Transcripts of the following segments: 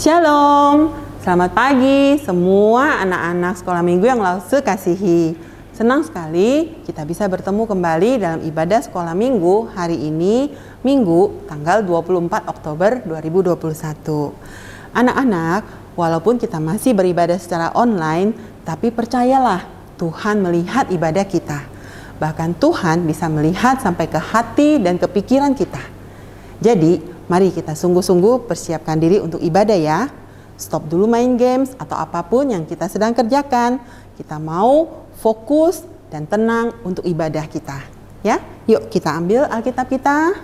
Shalom, selamat pagi semua anak-anak sekolah minggu yang Lause kasihi. Senang sekali kita bisa bertemu kembali dalam ibadah sekolah minggu hari ini, Minggu tanggal 24 Oktober 2021. Anak-anak, walaupun kita masih beribadah secara online, tapi percayalah Tuhan melihat ibadah kita. Bahkan Tuhan bisa melihat sampai ke hati dan ke pikiran kita. Jadi, mari kita sungguh-sungguh persiapkan diri untuk ibadah ya. Stop dulu main games atau apapun yang kita sedang kerjakan. Kita mau fokus dan tenang untuk ibadah kita. Ya, yuk kita ambil Alkitab kita,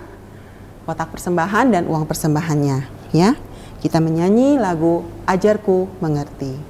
kotak persembahan dan uang persembahannya. Ya, kita menyanyi lagu Ajarku Mengerti.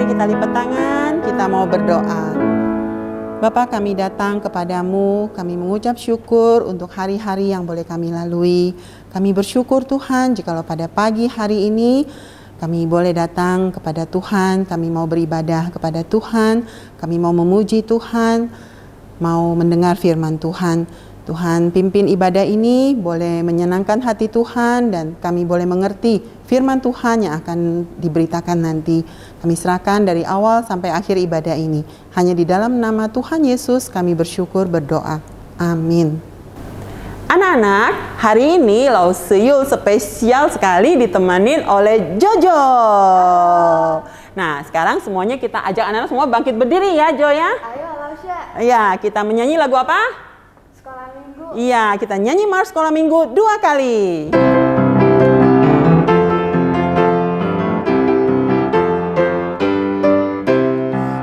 Kita lipat tangan, kita mau berdoa. Bapa, kami datang kepadamu, kami mengucap syukur untuk hari-hari yang boleh kami lalui. Kami bersyukur Tuhan, jikalau pada pagi hari ini kami boleh datang kepada Tuhan, kami mau beribadah kepada Tuhan, kami mau memuji Tuhan, mau mendengar firman Tuhan. Tuhan pimpin ibadah ini boleh menyenangkan hati Tuhan dan kami boleh mengerti firman Tuhan yang akan diberitakan nanti. Kami serahkan dari awal sampai akhir ibadah ini. Hanya di dalam nama Tuhan Yesus kami bersyukur berdoa. Amin. Anak-anak, hari ini Lauseyul spesial sekali ditemanin oleh Jojo. Nah, sekarang semuanya kita ajak anak-anak semua bangkit berdiri ya, Jo ya. Ayo, Lausya. Iya, kita menyanyi lagu apa? Sekolah minggu. Iya, kita nyanyi Mars Sekolah Minggu 2 kali.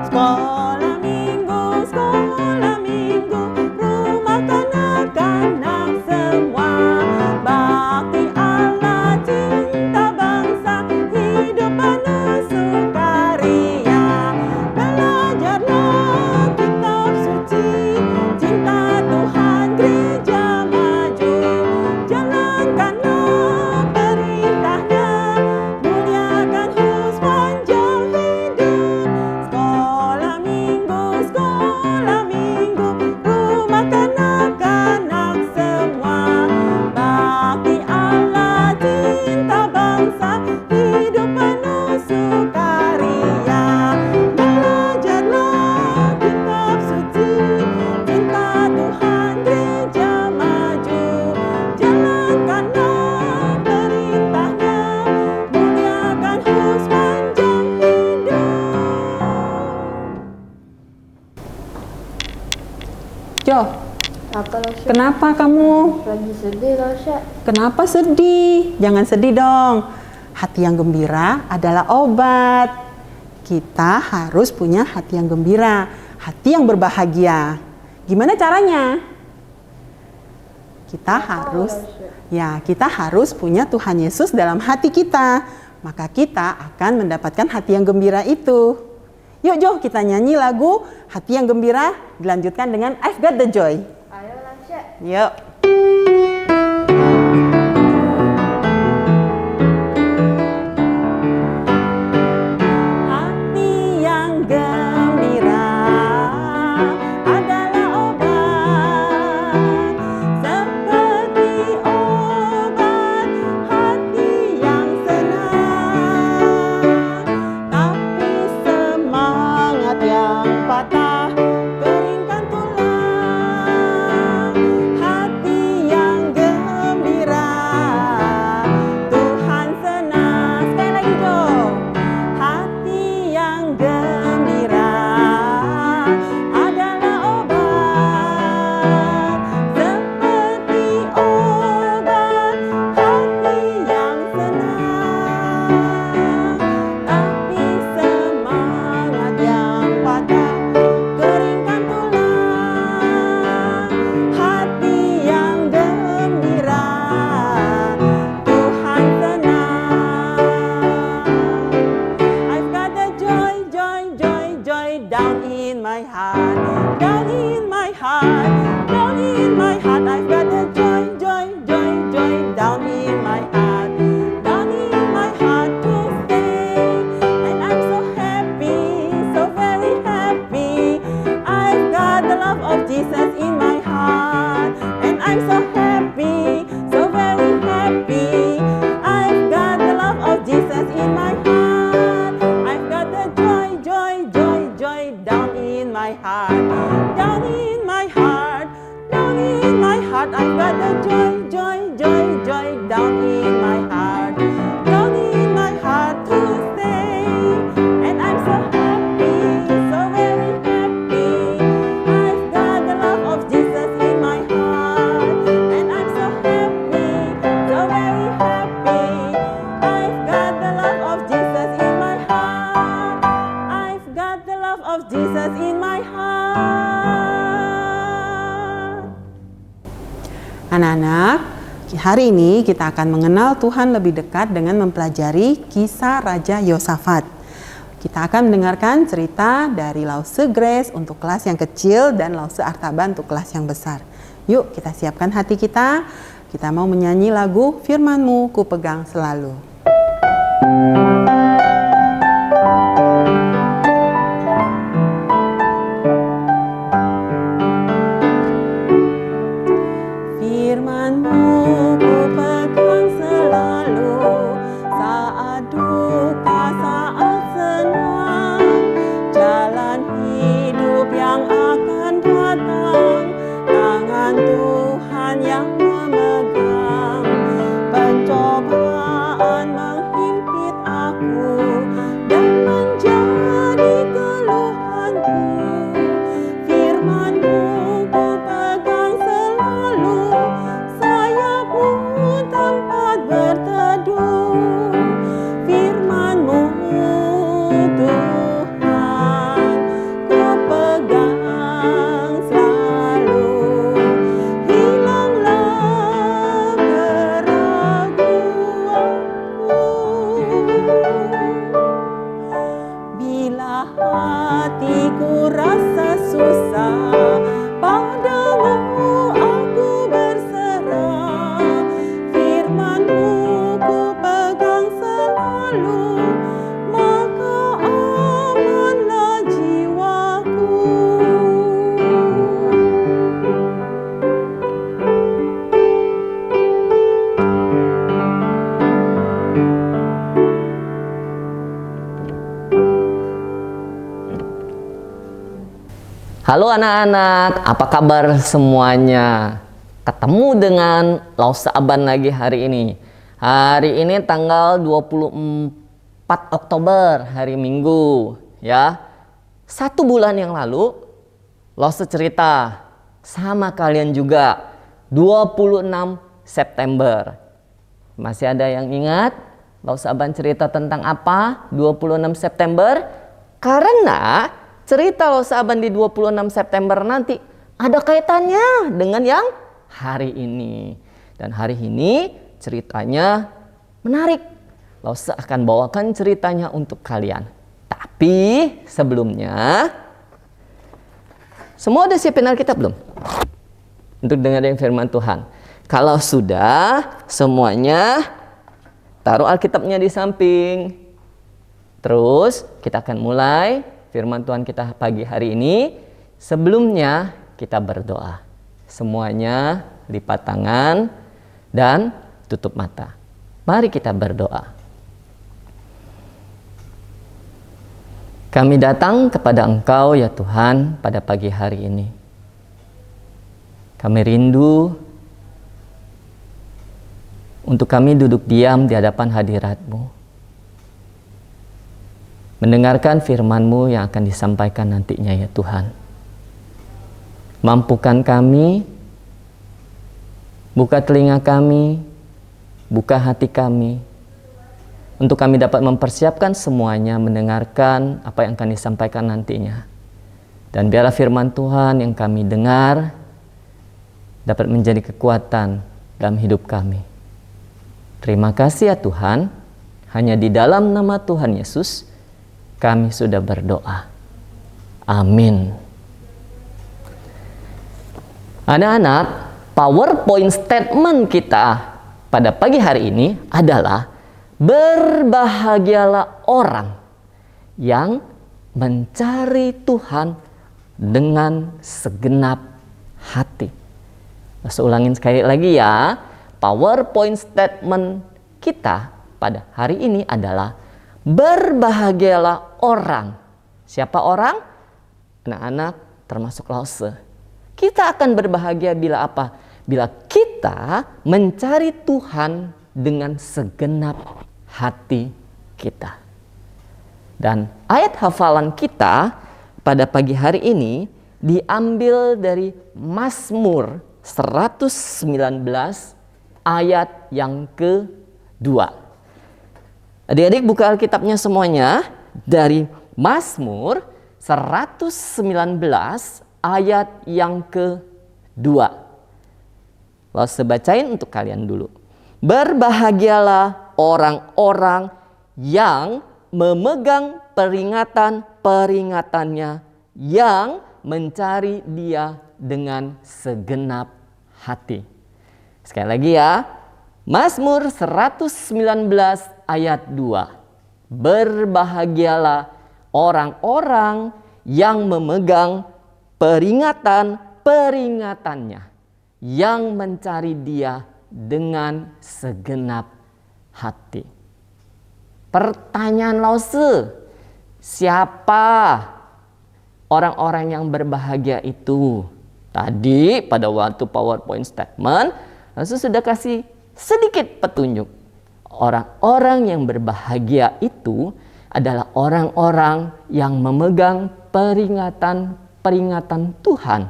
Sekolah minggu, rumah kanak-kanak semua. Bakti Allah, cinta bangsa, hidup penuh sukaria. Belajarlah kitab suci, cinta Tuhan gereja maju. Jalankanlah perintahnya, muliakan sepanjang hidup. Sekolah minggu, rumah kanak-kanak semua. Bakti Allah, cinta bangsa, hidup penuh sukaria. Belajarlah kitab suci, cinta Tuhan gereja maju. Jalankanlah perintahnya, muliakan sepanjang hidup. Jo, Apa, Lausya? kenapa kamu? Lagi sedih, Lausya. Kenapa sedih? Jangan sedih dong. Hati yang gembira adalah obat. Kita harus punya hati yang gembira, hati yang berbahagia. Gimana caranya? Kita harus punya Tuhan Yesus dalam hati kita. maka kita akan mendapatkan hati yang gembira itu. Yuk Jo, kita nyanyi lagu Hati yang Gembira dilanjutkan dengan I've Got the Joy. Ayo Lasya. Yuk. Anak-anak, hari ini kita akan mengenal Tuhan lebih dekat dengan mempelajari kisah Raja Yosafat. Kita akan mendengarkan cerita dari Lause Grace untuk kelas yang kecil dan Lause Artaba untuk kelas yang besar. Yuk kita siapkan hati kita. Kita mau menyanyi lagu Firman-Mu ku pegang selalu. Halo anak-anak, apa kabar semuanya? Ketemu dengan Lause Aban lagi hari ini. Hari ini tanggal 24 Oktober, hari Minggu, ya. 1 bulan yang lalu, Lause cerita sama kalian juga 26 September. Masih ada yang ingat Lause Aban cerita tentang apa 26 September? Karena cerita Lause Aban di 26 September nanti ada kaitannya dengan yang hari ini. Dan hari ini ceritanya menarik. Lause akan bawakan ceritanya untuk kalian. Tapi sebelumnya, semua udah siapin Alkitab belum? Untuk dengerin firman Tuhan. Kalau sudah, semuanya taruh Alkitabnya di samping. Terus kita akan mulai firman Tuhan kita pagi hari ini. Sebelumnya kita berdoa. Semuanya lipat tangan dan tutup mata. Mari kita berdoa. Kami datang kepada Engkau ya Tuhan pada pagi hari ini. Kami rindu untuk kami duduk diam di hadapan hadirat-Mu. Mendengarkan firman-Mu yang akan disampaikan nantinya ya Tuhan. Mampukan kami, buka telinga kami, buka hati kami, untuk kami dapat mempersiapkan semuanya mendengarkan apa yang akan disampaikan nantinya. Dan biarlah firman Tuhan yang kami dengar dapat menjadi kekuatan dalam hidup kami. Terima kasih ya Tuhan, hanya di dalam nama Tuhan Yesus kami sudah berdoa. Amin. Anak-anak, PowerPoint statement kita pada pagi hari ini adalah berbahagialah orang yang mencari Tuhan dengan segenap hati. Saya ulangin sekali lagi ya. PowerPoint statement kita pada hari ini adalah berbahagialah orang. Siapa orang? Anak-anak termasuk Lause. Kita akan berbahagia bila apa? Bila kita mencari Tuhan dengan segenap hati kita. Dan ayat hafalan kita pada pagi hari ini diambil dari Mazmur 119 ayat yang kedua. Adik-adik buka Alkitabnya semuanya dari Mazmur 119 ayat yang kedua. Lalu saya bacain untuk kalian dulu. Berbahagialah orang-orang yang memegang peringatan-peringatannya, yang mencari Dia dengan segenap hati. Sekali lagi ya, Mazmur 119 ayat 2. Berbahagialah orang-orang yang memegang peringatan-peringatannya, yang mencari Dia dengan segenap hati. Pertanyaan Lause, siapa orang-orang yang berbahagia itu? Tadi pada waktu PowerPoint statement, Lause sudah kasih sedikit petunjuk. Orang-orang yang berbahagia itu adalah orang-orang yang memegang peringatan-peringatan Tuhan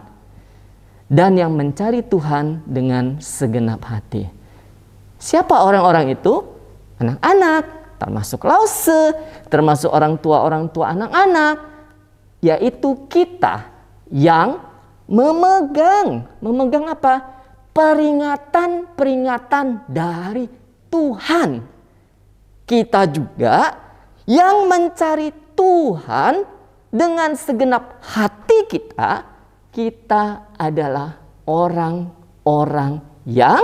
dan yang mencari Tuhan dengan segenap hati. Siapa orang-orang itu? Anak-anak, termasuk Lause, termasuk orang tua anak-anak, yaitu kita yang memegang apa? Peringatan-peringatan dari Tuhan. Kita juga yang mencari Tuhan dengan segenap hati kita. Kita adalah orang-orang yang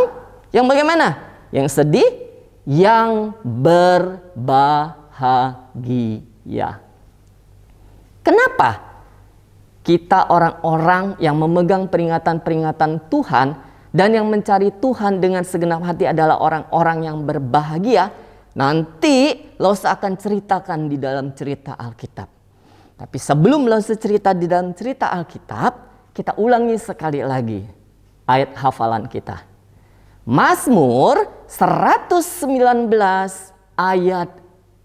bagaimana? Yang sedih, yang berbahagia. Kenapa kita orang-orang yang memegang peringatan-peringatan Tuhan dan yang mencari Tuhan dengan segenap hati adalah orang-orang yang berbahagia? Nanti Lause akan ceritakan di dalam cerita Alkitab. Tapi sebelum Lause cerita di dalam cerita Alkitab, kita ulangi sekali lagi ayat hafalan kita. Mazmur 119 ayat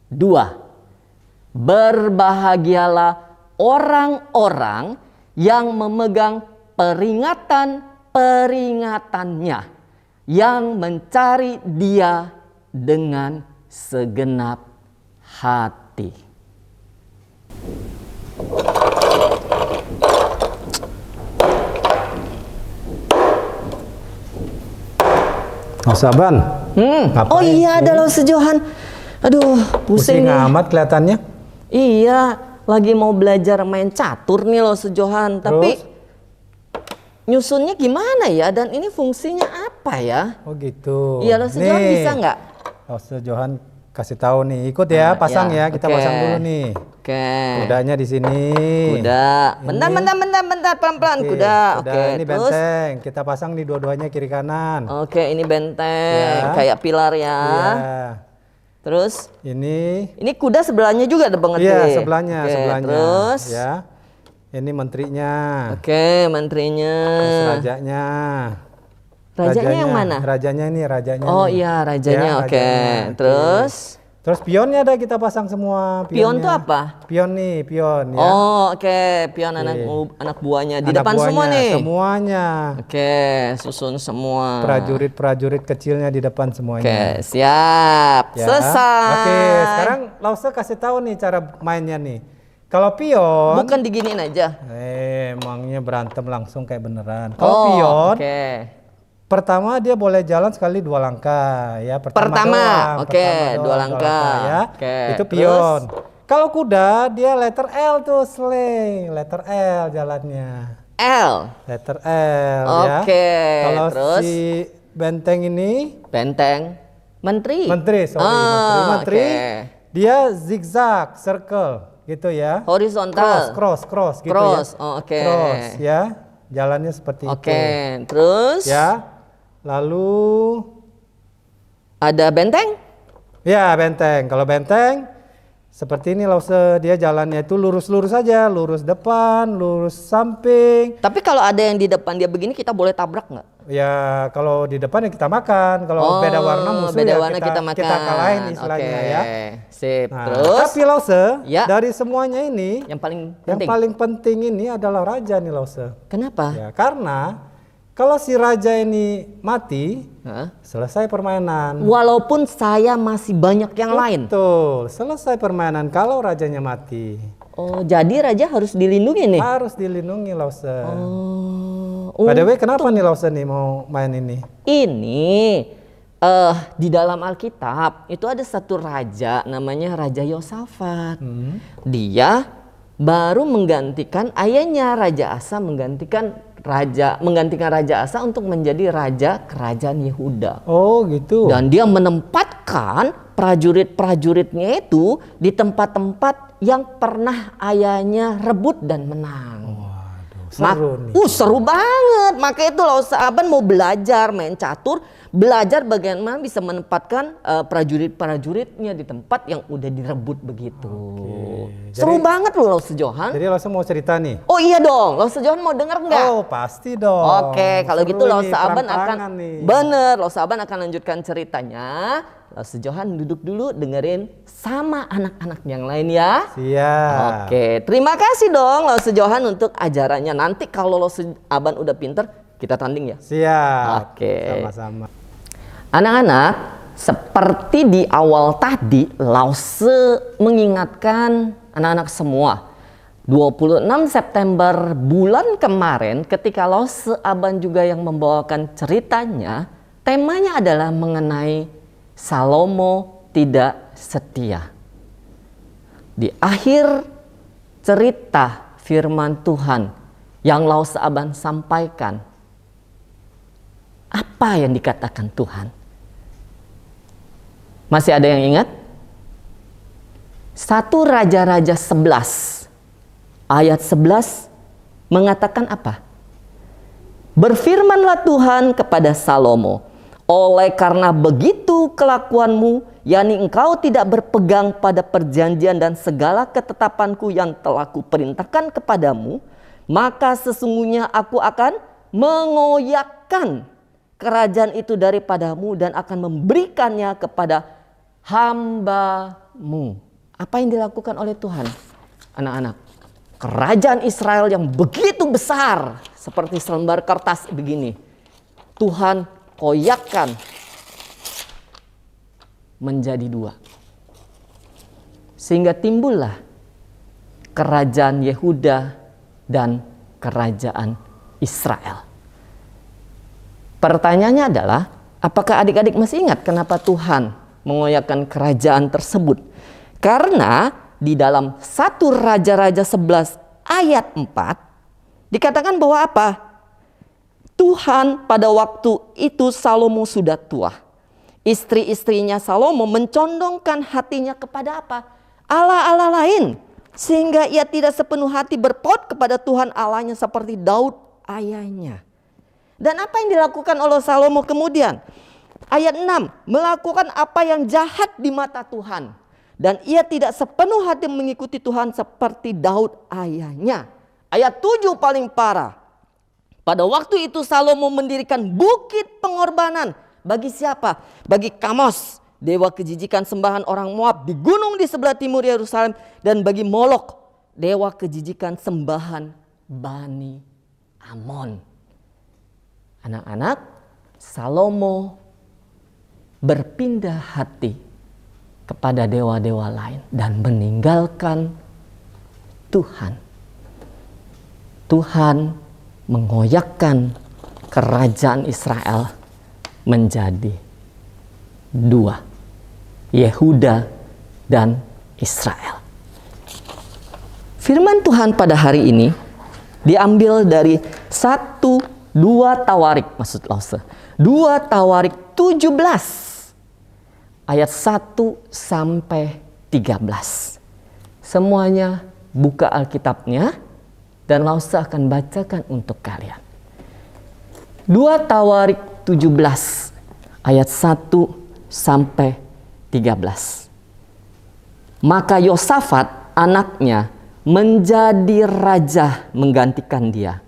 2. Berbahagialah orang-orang yang memegang peringatan-peringatannya, yang mencari Dia dengan segenap hati. Mas Aban, Oh iya, ada Lause Johan. Aduh, pusing nih. amat kelihatannya. Iya, lagi mau belajar main catur nih loh Sejohan. Tapi nyusunnya gimana ya? Dan ini fungsinya apa ya? Oh gitu. Iya loh Sejohan Nih, bisa nggak? Lause Johan kasih tahu nih. Ikut ya, pasang ya. Kita oke. pasang dulu nih. Oke. Kudanya di sini. Kuda. Bentar, pelan-pelan. Oke, Kuda. Oke, ini terus. benteng. Kita pasang nih dua-duanya kiri kanan. Oke, ini benteng. Ya. Kayak pilar ya. Iya. Terus. Ini. Ini kuda sebelahnya juga ada banget Iya, nih. sebelahnya, Oke, sebelahnya. Terus. Ya. Ini menterinya. Oke, menterinya. Terus rajanya. Rajanya yang mana? Rajanya ini, rajanya. Oh nih. iya, rajanya. Ya, Oke. rajanya. Oke. Terus pionnya ada kita pasang semua. Pion pionnya. tuh apa? Pion nih, pion ya. Oh, oke. Pion anak buahnya di Anak depan semua buahnya, nih. Semuanya. Oke, susun semua. Prajurit-prajurit kecilnya di depan semuanya. Oke, siap. Ya. Selesai. Oke, sekarang Lause kasih tahu nih cara mainnya nih. Kalau pion, Bukan diginiin aja. emangnya berantem langsung kayak beneran. Kalau pion, Oke. pertama dia boleh jalan sekali 2 langkah ya. Pertama, doang, oke, pertama 2 langkah. ya. Oke, Itu terus? pion. Kalau kuda dia letter L tuh sleigh, letter L jalannya. L. Letter L ya. Oke, Kalau terus? si benteng ini Benteng. Menteri. menteri, oke. dia zigzag, circle gitu ya. Horizontal. Cross gitu Cross, ya. oh, oke. Cross ya. Jalannya seperti Oke, itu. terus Ya. Lalu ada benteng? ya benteng. Kalau benteng seperti ini Lause, dia jalannya itu lurus-lurus aja, lurus depan, lurus samping. Tapi kalau ada yang di depan dia begini kita boleh tabrak nggak? Ya kalau di depan ya kita makan, kalau beda warna musuh beda ya warna kita makan. kita kalahin istilahnya Oke, ya. sip. Nah, Terus tapi Lause, Ya. dari semuanya ini yang paling yang penting. paling penting ini adalah raja nih Lause. Kenapa? Ya, karena kalau si raja ini mati, Hah? selesai permainan. Walaupun saya masih banyak yang lain. Betul, selesai permainan kalau rajanya mati. Oh, jadi raja harus dilindungi nih. Harus dilindungi Lause. Oh, By the way, kenapa nih Lause nih mau main ini? ini di dalam Alkitab itu ada satu raja namanya Raja Yosafat. Dia baru menggantikan ayahnya Raja Asa menggantikan Raja Asa untuk menjadi raja kerajaan Yehuda. Oh gitu. Dan dia menempatkan prajurit-prajuritnya itu di tempat-tempat yang pernah ayahnya rebut dan menang. Waduh, seru nih. Seru banget. Makanya itu loh Saban mau belajar main catur, belajar bagaimana bisa menempatkan prajurit-prajuritnya di tempat yang udah direbut begitu. Seru banget loh Sejohan. Jadi Lause mau cerita nih? Oh iya dong, Lo Sejohan mau denger nggak? Oh pasti dong. Oke, kalau Seru gitu Lo ini, Saban akan perang-perangan nih. bener, Lo Saban akan lanjutkan ceritanya. Lo Sejohan duduk dulu dengerin sama anak-anak yang lain ya. Siap. Oke, terima kasih dong Lo Sejohan untuk ajarannya. Nanti kalau Lo Aban udah pinter, kita tanding ya. Siap. Oke. Sama-sama. Anak-anak, seperti di awal tadi, Lause mengingatkan anak-anak semua. 26 September bulan kemarin ketika Lause Aban juga yang membawakan ceritanya, temanya adalah mengenai Salomo tidak setia. Di akhir cerita firman Tuhan yang Lause Aban sampaikan, apa yang dikatakan Tuhan? Masih ada yang ingat? 1 Raja-Raja 11 ayat 11 mengatakan apa? Berfirmanlah Tuhan kepada Salomo, oleh karena begitu kelakuanmu, yakni engkau tidak berpegang pada perjanjian dan segala ketetapanku yang telah kuperintahkan kepadamu, maka sesungguhnya aku akan mengoyakkan kerajaan itu daripadamu dan akan memberikannya kepada hambamu. Apa yang dilakukan oleh Tuhan? Anak-anak, kerajaan Israel yang begitu besar seperti selembar kertas begini, Tuhan koyakkan menjadi 2. Sehingga timbullah kerajaan Yehuda dan kerajaan Israel. Pertanyaannya adalah, apakah adik-adik masih ingat kenapa Tuhan mengoyakkan kerajaan tersebut. Karena di dalam 1 Raja-Raja 11 ayat 4 dikatakan bahwa apa? Tuhan pada waktu itu Salomo sudah tua. Istri-istrinya Salomo mencondongkan hatinya kepada apa? Allah-Allah lain. Sehingga ia tidak sepenuh hati berpaut kepada Tuhan Allahnya seperti Daud ayahnya. Dan apa yang dilakukan oleh Salomo kemudian? Ayat 6, melakukan apa yang jahat di mata Tuhan. Dan ia tidak sepenuh hati mengikuti Tuhan seperti Daud ayahnya. Ayat 7 paling parah. Pada waktu itu Salomo mendirikan bukit pengorbanan. Bagi siapa? Bagi Kamos, dewa kejijikan sembahan orang Moab di gunung di sebelah timur Yerusalem. Dan bagi Molok, dewa kejijikan sembahan Bani Amon. Anak-anak, Salomo berpindah hati kepada dewa-dewa lain dan meninggalkan Tuhan. Tuhan mengoyakkan kerajaan Israel menjadi 2, Yehuda dan Israel. Firman Tuhan pada hari ini diambil dari 2 Tawarik, maksud Lause. 2 Tawarik 17 ayat 1 sampai 13. Semuanya buka Alkitabnya dan Lause akan bacakan untuk kalian. 2 Tawarik 17 ayat 1 sampai 13. Maka Yosafat anaknya menjadi raja menggantikan dia.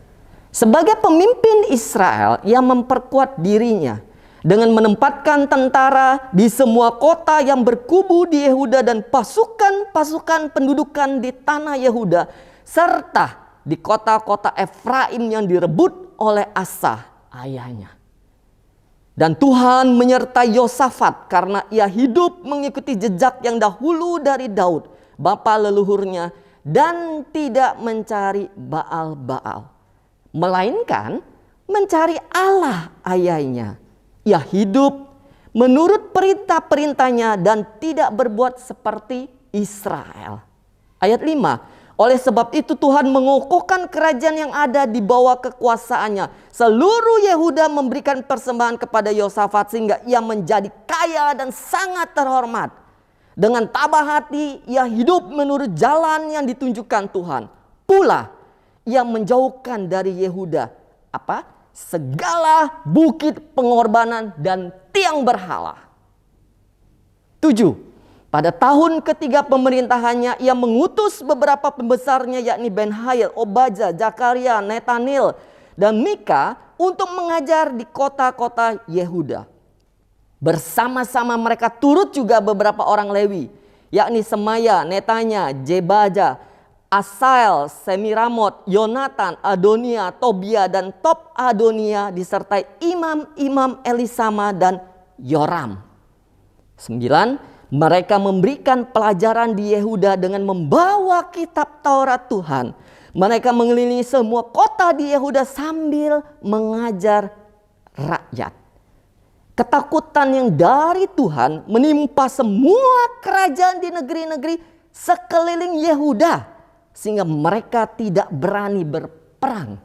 Sebagai pemimpin Israel yang memperkuat dirinya dengan menempatkan tentara di semua kota yang berkubu di Yehuda dan pasukan-pasukan pendudukan di tanah Yehuda serta di kota-kota Efraim yang direbut oleh Asa ayahnya. Dan Tuhan menyertai Yosafat karena ia hidup mengikuti jejak yang dahulu dari Daud, bapa leluhurnya, dan tidak mencari Baal-Baal, melainkan mencari Allah ayahnya. Ia hidup menurut perintah-perintahnya dan tidak berbuat seperti Israel. Ayat 5. Oleh sebab itu Tuhan mengokohkan kerajaan yang ada di bawah kekuasaannya. Seluruh Yehuda memberikan persembahan kepada Yosafat sehingga ia menjadi kaya dan sangat terhormat. Dengan tabah hati ia hidup menurut jalan yang ditunjukkan Tuhan. Pula ia menjauhkan dari Yehuda segala bukit pengorbanan dan tiang berhala. 7. Pada tahun ketiga pemerintahannya ia mengutus beberapa pembesarnya yakni Ben-Hail, Obadja, Zakaria, Netanil, dan Mika untuk mengajar di kota-kota Yehuda. Bersama-sama mereka turut juga beberapa orang Lewi, yakni Semaya, Netanya, Jebaja, Asael, Semiramot, Yonatan, Adonia, Tobia, dan Top Adonia disertai imam-imam Elisama dan Yoram. 9. Mereka memberikan pelajaran di Yehuda dengan membawa kitab Taurat Tuhan. Mereka mengelilingi semua kota di Yehuda sambil mengajar rakyat. Ketakutan yang dari Tuhan menimpa semua kerajaan di negeri-negeri sekeliling Yehuda, sehingga mereka tidak berani berperang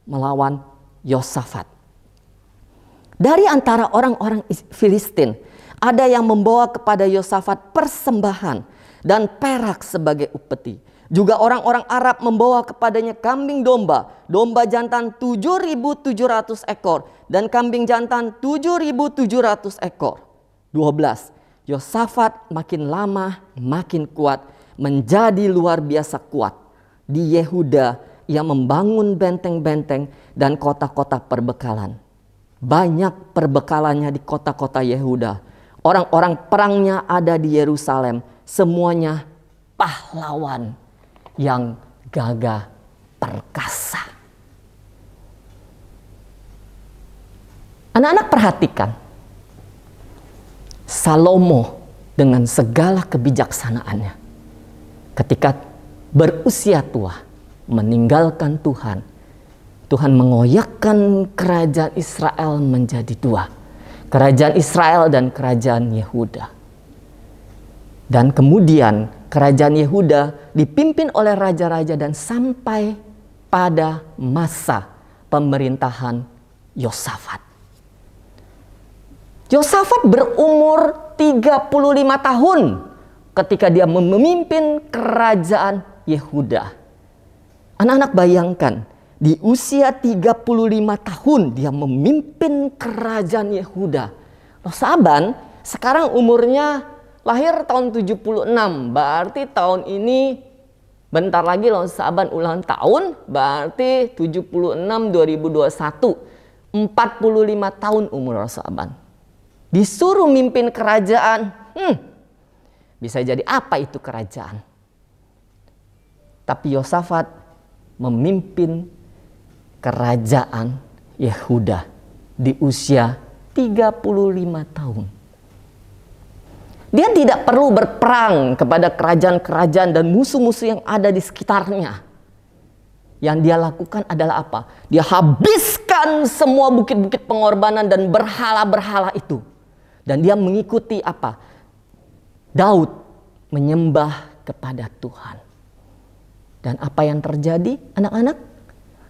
melawan Yosafat. Dari antara orang-orang Filistin, ada yang membawa kepada Yosafat persembahan dan perak sebagai upeti. Juga orang-orang Arab membawa kepadanya kambing domba, domba jantan 7.700 ekor, dan kambing jantan 7.700 ekor. 12. Yosafat makin lama makin kuat, menjadi luar biasa kuat. Di Yehuda ia membangun benteng-benteng dan kota-kota perbekalan. Banyak perbekalannya di kota-kota Yehuda. Orang-orang perangnya ada di Yerusalem. Semuanya pahlawan yang gagah perkasa. Anak-anak perhatikan. Salomo dengan segala kebijaksanaannya, ketika berusia tua meninggalkan Tuhan, Tuhan mengoyakkan kerajaan Israel menjadi 2. Kerajaan Israel dan kerajaan Yehuda. Dan kemudian kerajaan Yehuda dipimpin oleh raja-raja dan sampai pada masa pemerintahan Yosafat. Yosafat berumur 35 tahun ketika dia memimpin kerajaan Yehuda. Anak-anak bayangkan, di usia 35 tahun dia memimpin kerajaan Yehuda. Loh Saban sekarang umurnya lahir tahun 76, berarti tahun ini bentar lagi loh Saban ulang tahun, berarti 76 2021. 45 tahun umur Saban. Disuruh mimpin kerajaan. Bisa jadi apa itu kerajaan? Tapi Yosafat memimpin kerajaan Yehuda di usia 35 tahun. Dia tidak perlu berperang kepada kerajaan-kerajaan dan musuh-musuh yang ada di sekitarnya. Yang dia lakukan adalah apa? Dia habiskan semua bukit-bukit pengorbanan dan berhala-berhala itu. Dan dia mengikuti apa? Daud menyembah kepada Tuhan. Dan apa yang terjadi anak-anak?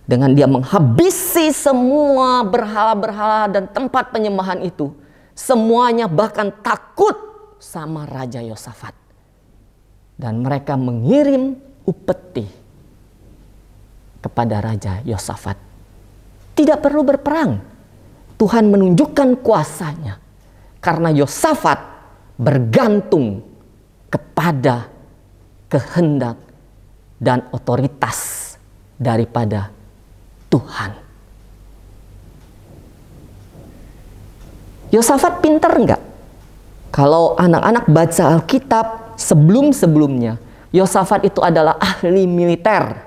Dengan dia menghabisi semua berhala-berhala dan tempat penyembahan itu. Semuanya bahkan takut sama Raja Yosafat. Dan mereka mengirim upeti kepada Raja Yosafat. Tidak perlu berperang. Tuhan menunjukkan kuasanya. Karena Yosafat bergantung kepada kehendak dan otoritas daripada Tuhan. Yosafat pinter enggak? Kalau anak-anak baca Alkitab sebelum-sebelumnya, Yosafat itu adalah ahli militer.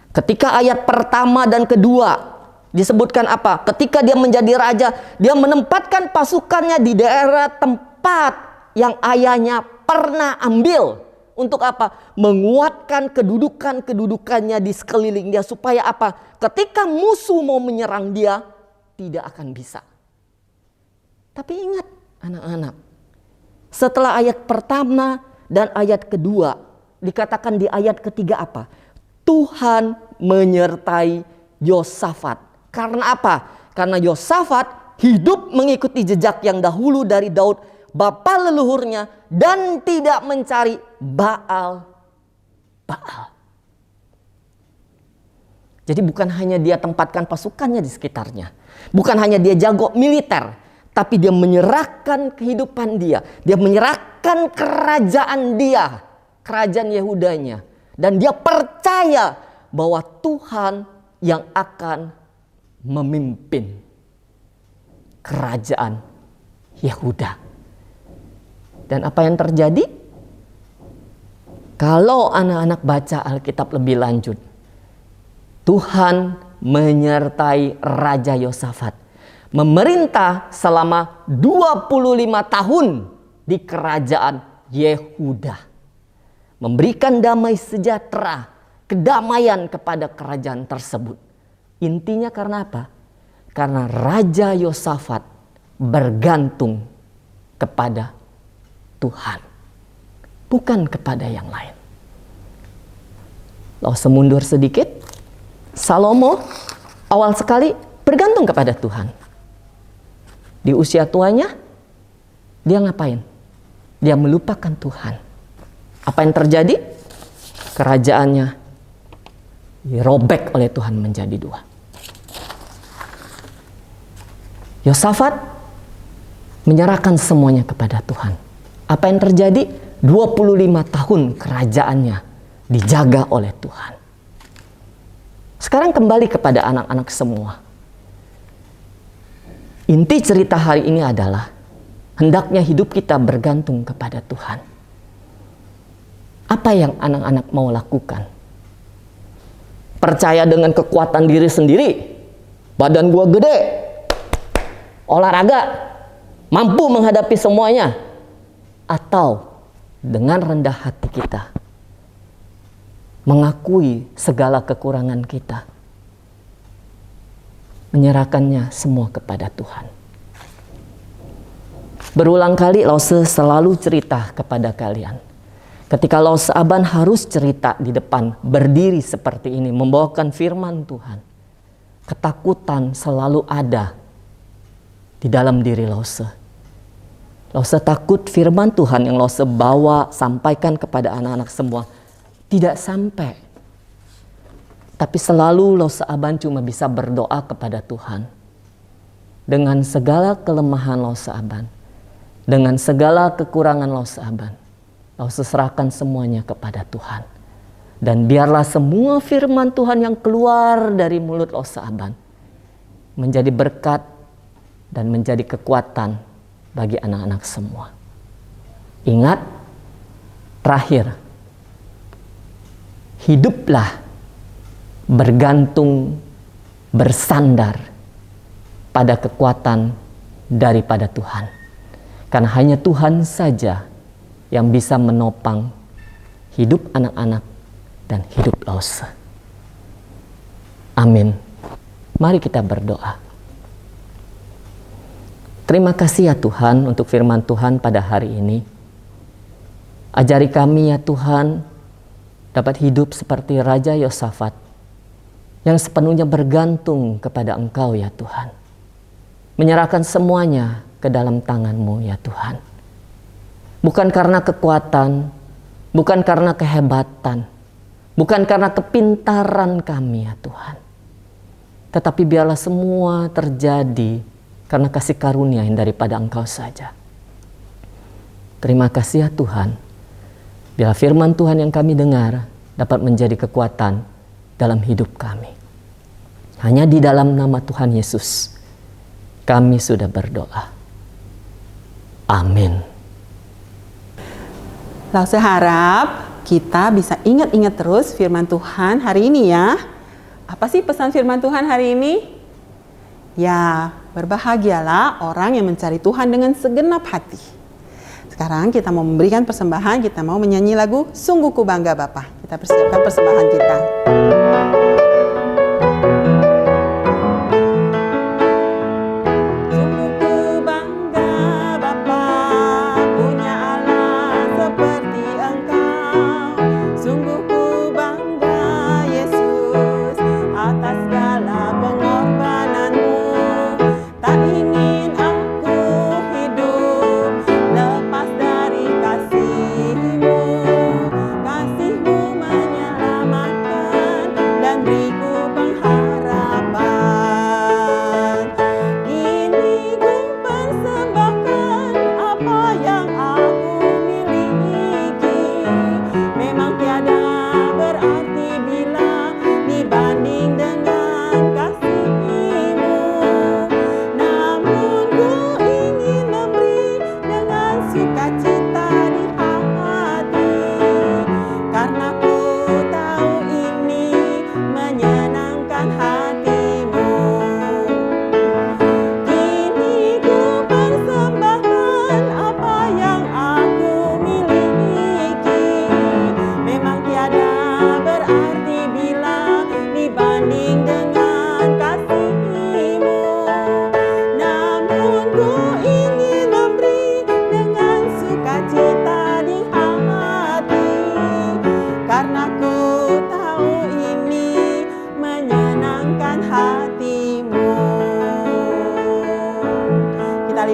Ketika ayat pertama dan kedua disebutkan apa? Ketika dia menjadi raja, dia menempatkan pasukannya di daerah tempat yang ayahnya pernah ambil. Untuk apa? Menguatkan kedudukannya di sekeliling dia. Supaya apa? Ketika musuh mau menyerang dia, tidak akan bisa. Tapi ingat anak-anak. Setelah ayat pertama dan ayat kedua, dikatakan di ayat ketiga apa? Tuhan menyertai Yosafat. Karena apa? Karena Yosafat hidup mengikuti jejak yang dahulu dari Daud, bapa leluhurnya, dan tidak mencari Baal. Jadi bukan hanya dia tempatkan pasukannya di sekitarnya. Bukan hanya dia jago militer. Tapi dia menyerahkan kehidupan dia. Dia menyerahkan kerajaan dia. Kerajaan Yehudanya. Dan dia percaya bahwa Tuhan yang akan memimpin kerajaan Yehuda. Dan apa yang terjadi? Kalau anak-anak baca Alkitab lebih lanjut. Tuhan menyertai Raja Yosafat. Memerintah selama 25 tahun di kerajaan Yehuda. Memberikan damai sejahtera, kedamaian kepada kerajaan tersebut. Intinya karena apa? Karena Raja Yosafat bergantung kepada Tuhan. Bukan kepada yang lain. Lalu semundur sedikit. Salomo awal sekali bergantung kepada Tuhan. Di usia tuanya, dia ngapain? Dia melupakan Tuhan. Apa yang terjadi? Kerajaannya dirobek oleh Tuhan menjadi dua. Yosafat menyerahkan semuanya kepada Tuhan. Apa yang terjadi? 25 tahun kerajaannya dijaga oleh Tuhan. Sekarang kembali kepada anak-anak semua. Inti cerita hari ini adalah hendaknya hidup kita bergantung kepada Tuhan. Apa yang anak-anak mau lakukan? Percaya dengan kekuatan diri sendiri? Badan gua gede, olahraga, mampu menghadapi semuanya? Atau dengan rendah hati kita mengakui segala kekurangan kita, menyerahkannya semua kepada Tuhan. Berulang kali Lause selalu cerita kepada kalian. Ketika Lause Aban harus cerita di depan, berdiri seperti ini, membawakan firman Tuhan, ketakutan selalu ada di dalam diri Lause. Lause takut firman Tuhan yang Lause bawa, sampaikan kepada anak-anak semua, tidak sampai. Tapi selalu Lause Aban cuma bisa berdoa kepada Tuhan. Dengan segala kelemahan Lause Aban, dengan segala kekurangan Lause Aban, Lause serahkan semuanya kepada Tuhan. Dan biarlah semua firman Tuhan yang keluar dari mulut Lause Aban menjadi berkat dan menjadi kekuatan bagi anak-anak semua. Ingat, terakhir, hiduplah bergantung, bersandar pada kekuatan daripada Tuhan. Karena hanya Tuhan saja yang bisa menopang hidup anak-anak dan hidup Lause. Amin. Mari kita berdoa. Terima kasih ya Tuhan untuk firman Tuhan pada hari ini. Ajari kami ya Tuhan dapat hidup seperti Raja Yosafat yang sepenuhnya bergantung kepada Engkau ya Tuhan. Menyerahkan semuanya ke dalam tangan-Mu ya Tuhan. Bukan karena kekuatan, bukan karena kehebatan, bukan karena kepintaran kami ya Tuhan. Tetapi biarlah semua terjadi karena kasih karunia yang daripada Engkau saja. Terima kasih ya Tuhan. Biarlah firman Tuhan yang kami dengar dapat menjadi kekuatan dalam hidup kami. Hanya di dalam nama Tuhan Yesus kami sudah berdoa. Amin. Lause harap kita bisa ingat-ingat terus firman Tuhan hari ini ya. Apa sih pesan firman Tuhan hari ini? Ya, berbahagialah orang yang mencari Tuhan dengan segenap hati. Sekarang kita mau memberikan persembahan, kita mau menyanyi lagu Sungguh Ku Bangga Bapa. Kita persiapkan persembahan kita.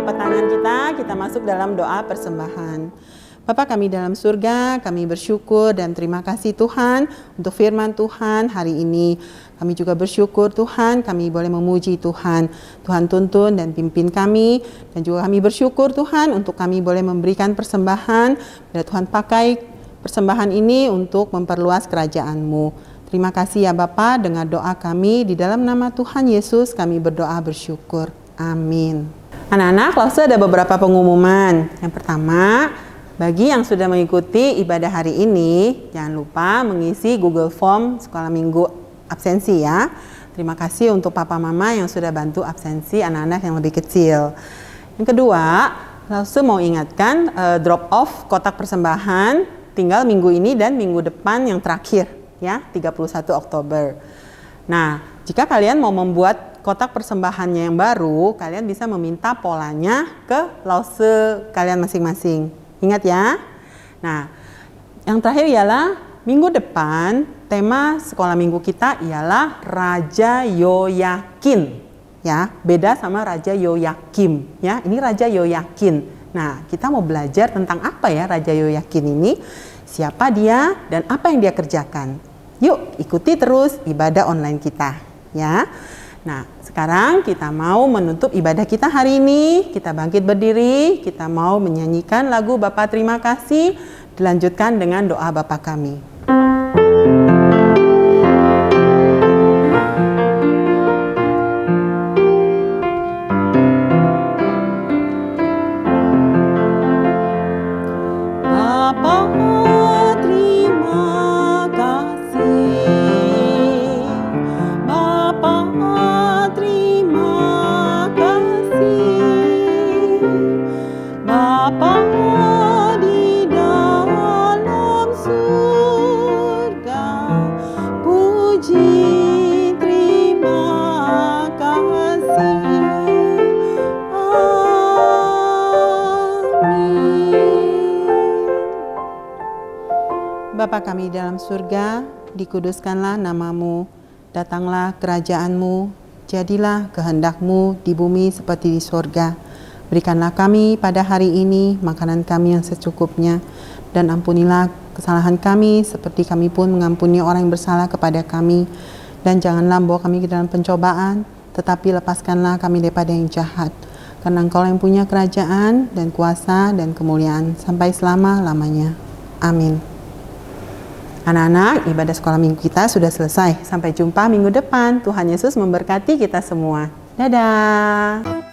lipat tangan kita masuk dalam doa persembahan. Bapa kami dalam surga, kami bersyukur dan terima kasih Tuhan untuk firman Tuhan hari ini. Kami juga bersyukur Tuhan, kami boleh memuji Tuhan. Tuhan tuntun dan pimpin kami. Dan juga kami bersyukur Tuhan untuk kami boleh memberikan persembahan. Dan Tuhan pakai persembahan ini untuk memperluas kerajaan-Mu. Terima kasih ya Bapa, dengar doa kami. Di dalam nama Tuhan Yesus kami berdoa bersyukur. Amin. Anak-anak, langsung ada beberapa pengumuman. Yang pertama, bagi yang sudah mengikuti ibadah hari ini, jangan lupa mengisi Google Form sekolah minggu absensi ya. Terima kasih untuk papa mama yang sudah bantu absensi anak-anak yang lebih kecil. Yang kedua, langsung mau ingatkan drop off kotak persembahan tinggal minggu ini dan minggu depan yang terakhir ya, 31 Oktober. Nah, jika kalian mau membuat kotak persembahannya yang baru, kalian bisa meminta polanya ke lause kalian masing-masing. Ingat ya. Nah, yang terakhir ialah minggu depan tema sekolah minggu kita ialah Raja Yoyakin. Ya, beda sama Raja Yoyakim. Ya, ini Raja Yoyakin. Nah, kita mau belajar tentang apa ya Raja Yoyakin ini? Siapa dia dan apa yang dia kerjakan? Yuk, ikuti terus ibadah online kita, ya. Nah, sekarang kita mau menutup ibadah kita hari ini. Kita bangkit berdiri, kita mau menyanyikan lagu Bapa Terima Kasih, dilanjutkan dengan doa Bapa kami. Bapa kami dalam surga, dikuduskanlah namamu, datanglah kerajaanmu, jadilah kehendak-Mu di bumi seperti di surga. Berikanlah kami pada hari ini makanan kami yang secukupnya, dan ampunilah kesalahan kami seperti kami pun mengampuni orang yang bersalah kepada kami. Dan janganlah bawa kami ke dalam pencobaan, tetapi lepaskanlah kami daripada yang jahat. Karena Engkau yang punya kerajaan dan kuasa dan kemuliaan sampai selama-lamanya. Amin. Anak-anak, ibadah sekolah minggu kita sudah selesai. Sampai jumpa minggu depan. Tuhan Yesus memberkati kita semua. Dadah.